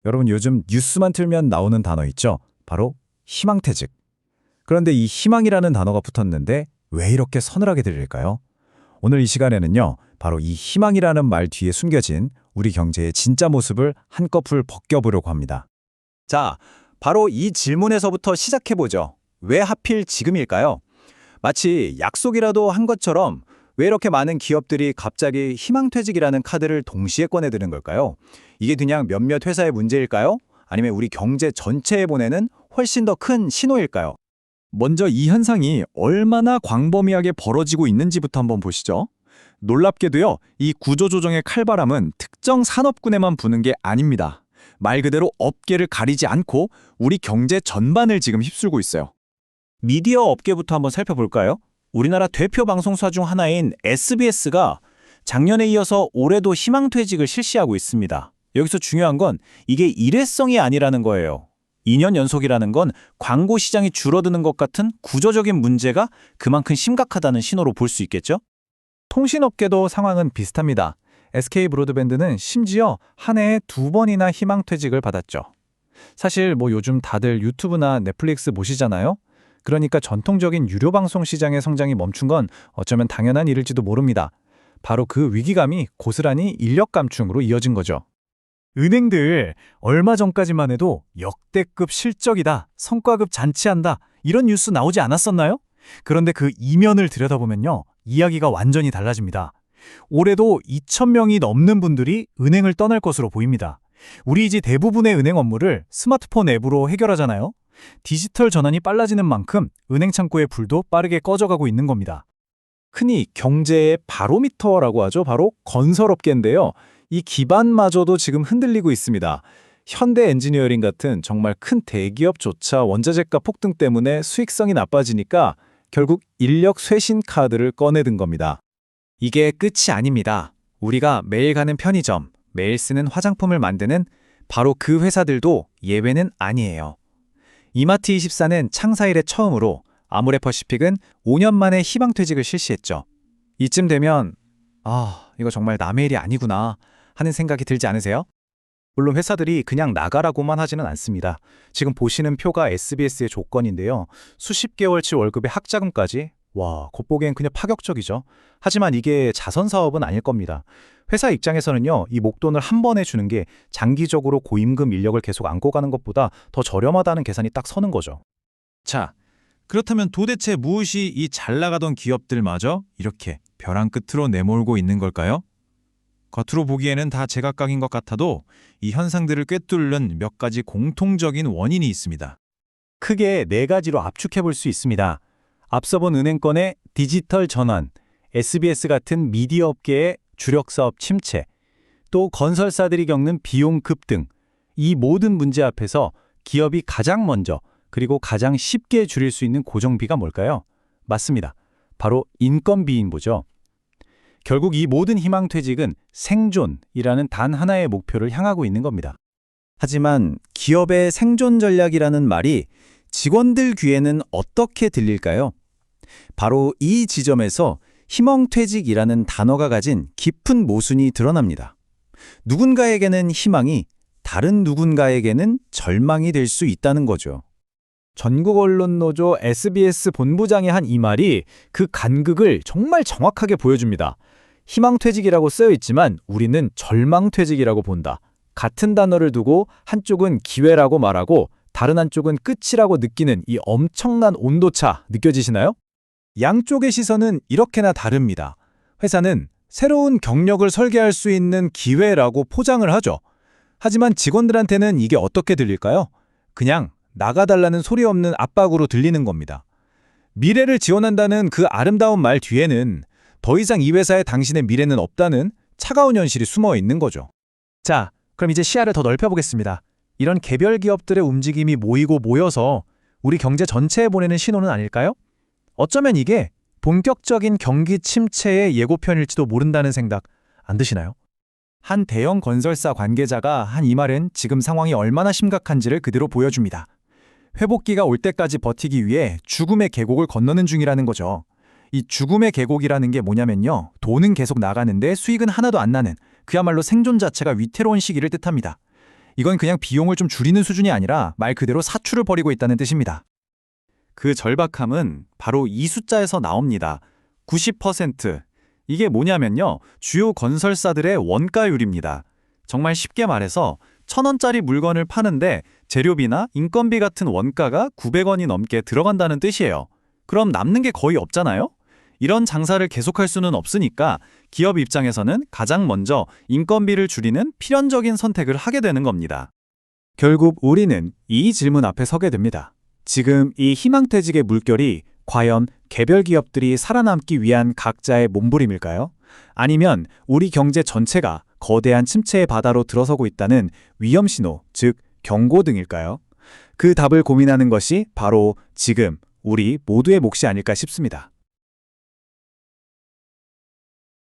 여러분 요즘 뉴스만 틀면 나오는 단어 있죠? 바로 희망퇴직. 그런데 이 희망이라는 단어가 붙었는데 왜 이렇게 서늘하게 들릴까요? 오늘 이 시간에는요, 바로 이 희망이라는 말 뒤에 숨겨진 우리 경제의 진짜 모습을 한꺼풀 벗겨보려고 합니다. 자, 바로 이 질문에서부터 시작해보죠. 왜 하필 지금일까요? 마치 약속이라도 한 것처럼 왜 이렇게 많은 기업들이 갑자기 희망퇴직이라는 카드를 동시에 꺼내드는 걸까요? 이게 그냥 몇몇 회사의 문제일까요? 아니면 우리 경제 전체에 보내는 훨씬 더 큰 신호일까요? 먼저 이 현상이 얼마나 광범위하게 벌어지고 있는지부터 한번 보시죠. 놀랍게도요, 이 구조조정의 칼바람은 특정 산업군에만 부는 게 아닙니다. 말 그대로 업계를 가리지 않고 우리 경제 전반을 지금 휩쓸고 있어요. 미디어 업계부터 한번 살펴볼까요? 우리나라 대표 방송사 중 하나인 SBS가 작년에 이어서 올해도 희망퇴직을 실시하고 있습니다. 여기서 중요한 건 이게 일회성이 아니라는 거예요. 2년 연속이라는 건 광고 시장이 줄어드는 것 같은 구조적인 문제가 그만큼 심각하다는 신호로 볼 수 있겠죠? 통신업계도 상황은 비슷합니다. SK브로드밴드는 심지어 한 해에 2번이나 희망퇴직을 받았죠. 사실 요즘 다들 유튜브나 넷플릭스 보시잖아요? 그러니까 전통적인 유료 방송 시장의 성장이 멈춘 건 어쩌면 당연한 일일지도 모릅니다. 바로 그 위기감이 고스란히 인력 감축으로 이어진 거죠. 은행들 얼마 전까지만 해도 역대급 실적이다, 성과급 잔치한다 이런 뉴스 나오지 않았었나요? 그런데 그 이면을 들여다보면요, 이야기가 완전히 달라집니다. 올해도 2,000명이 넘는 분들이 은행을 떠날 것으로 보입니다. 우리 이제 대부분의 은행 업무를 스마트폰 앱으로 해결하잖아요. 디지털 전환이 빨라지는 만큼 은행 창구의 불도 빠르게 꺼져가고 있는 겁니다. 흔히 경제의 바로미터라고 하죠. 바로 건설업계인데요. 이 기반마저도 지금 흔들리고 있습니다. 현대 엔지니어링 같은 정말 큰 대기업조차 원자재가 폭등 때문에 수익성이 나빠지니까 결국 인력 쇄신 카드를 꺼내든 겁니다. 이게 끝이 아닙니다. 우리가 매일 가는 편의점, 매일 쓰는 화장품을 만드는 바로 그 회사들도 예외는 아니에요. 이마트24는 창사 이래 처음으로 아모레퍼시픽은 5년 만에 희망퇴직을 실시했죠. 이쯤 되면 이거 정말 남의 일이 아니구나 하는 생각이 들지 않으세요? 물론 회사들이 그냥 나가라고만 하지는 않습니다. 지금 보시는 표가 SBS의 조건인데요. 수십 개월치 월급의 학자금까지 겉보기엔 그냥 파격적이죠. 하지만 이게 자선사업은 아닐 겁니다. 회사 입장에서는요, 이 목돈을 한 번에 주는 게 장기적으로 고임금 인력을 계속 안고 가는 것보다 더 저렴하다는 계산이 딱 서는 거죠. 자, 그렇다면 도대체 무엇이 이 잘 나가던 기업들마저 이렇게 벼랑 끝으로 내몰고 있는 걸까요? 겉으로 보기에는 다 제각각인 것 같아도 이 현상들을 꿰뚫는 몇 가지 공통적인 원인이 있습니다. 크게 4가지로 압축해 볼 수 있습니다. 앞서 본 은행권의 디지털 전환, SBS 같은 미디어 업계의 주력 사업 침체, 또 건설사들이 겪는 비용 급등, 이 모든 문제 앞에서 기업이 가장 먼저 그리고 가장 쉽게 줄일 수 있는 고정비가 뭘까요? 맞습니다. 바로 인건비인 거죠. 결국 이 모든 희망퇴직은 생존이라는 단 하나의 목표를 향하고 있는 겁니다. 하지만 기업의 생존 전략이라는 말이 직원들 귀에는 어떻게 들릴까요? 바로 이 지점에서 희망퇴직이라는 단어가 가진 깊은 모순이 드러납니다. 누군가에게는 희망이 다른 누군가에게는 절망이 될 수 있다는 거죠. 전국언론노조 SBS 본부장이 한 이 말이 그 간극을 정말 정확하게 보여줍니다. 희망퇴직이라고 쓰여 있지만 우리는 절망퇴직이라고 본다. 같은 단어를 두고 한쪽은 기회라고 말하고 다른 한쪽은 끝이라고 느끼는 이 엄청난 온도차 느껴지시나요? 양쪽의 시선은 이렇게나 다릅니다. 회사는 새로운 경력을 설계할 수 있는 기회라고 포장을 하죠. 하지만 직원들한테는 이게 어떻게 들릴까요? 그냥 나가달라는 소리 없는 압박으로 들리는 겁니다. 미래를 지원한다는 그 아름다운 말 뒤에는 더 이상 이 회사에 당신의 미래는 없다는 차가운 현실이 숨어 있는 거죠. 자, 그럼 이제 시야를 더 넓혀보겠습니다. 이런 개별 기업들의 움직임이 모이고 모여서 우리 경제 전체에 보내는 신호는 아닐까요? 어쩌면 이게 본격적인 경기 침체의 예고편일지도 모른다는 생각 안 드시나요? 한 대형 건설사 관계자가 한 이 말은 지금 상황이 얼마나 심각한지를 그대로 보여줍니다. 회복기가 올 때까지 버티기 위해 죽음의 계곡을 건너는 중이라는 거죠. 이 죽음의 계곡이라는 게 뭐냐면요, 돈은 계속 나가는데 수익은 하나도 안 나는 그야말로 생존 자체가 위태로운 시기를 뜻합니다. 이건 그냥 비용을 좀 줄이는 수준이 아니라 말 그대로 사출을 벌이고 있다는 뜻입니다. 그 절박함은 바로 이 숫자에서 나옵니다. 90%. 이게 뭐냐면요. 주요 건설사들의 원가율입니다. 정말 쉽게 말해서 1,000원짜리 물건을 파는데 재료비나 인건비 같은 원가가 900원이 넘게 들어간다는 뜻이에요. 그럼 남는 게 거의 없잖아요? 이런 장사를 계속할 수는 없으니까 기업 입장에서는 가장 먼저 인건비를 줄이는 필연적인 선택을 하게 되는 겁니다. 결국 우리는 이 질문 앞에 서게 됩니다. 지금 이 희망퇴직의 물결이 과연 개별 기업들이 살아남기 위한 각자의 몸부림일까요? 아니면 우리 경제 전체가 거대한 침체의 바다로 들어서고 있다는 위험 신호, 즉 경고등일까요? 그 답을 고민하는 것이 바로 지금 우리 모두의 몫이 아닐까 싶습니다.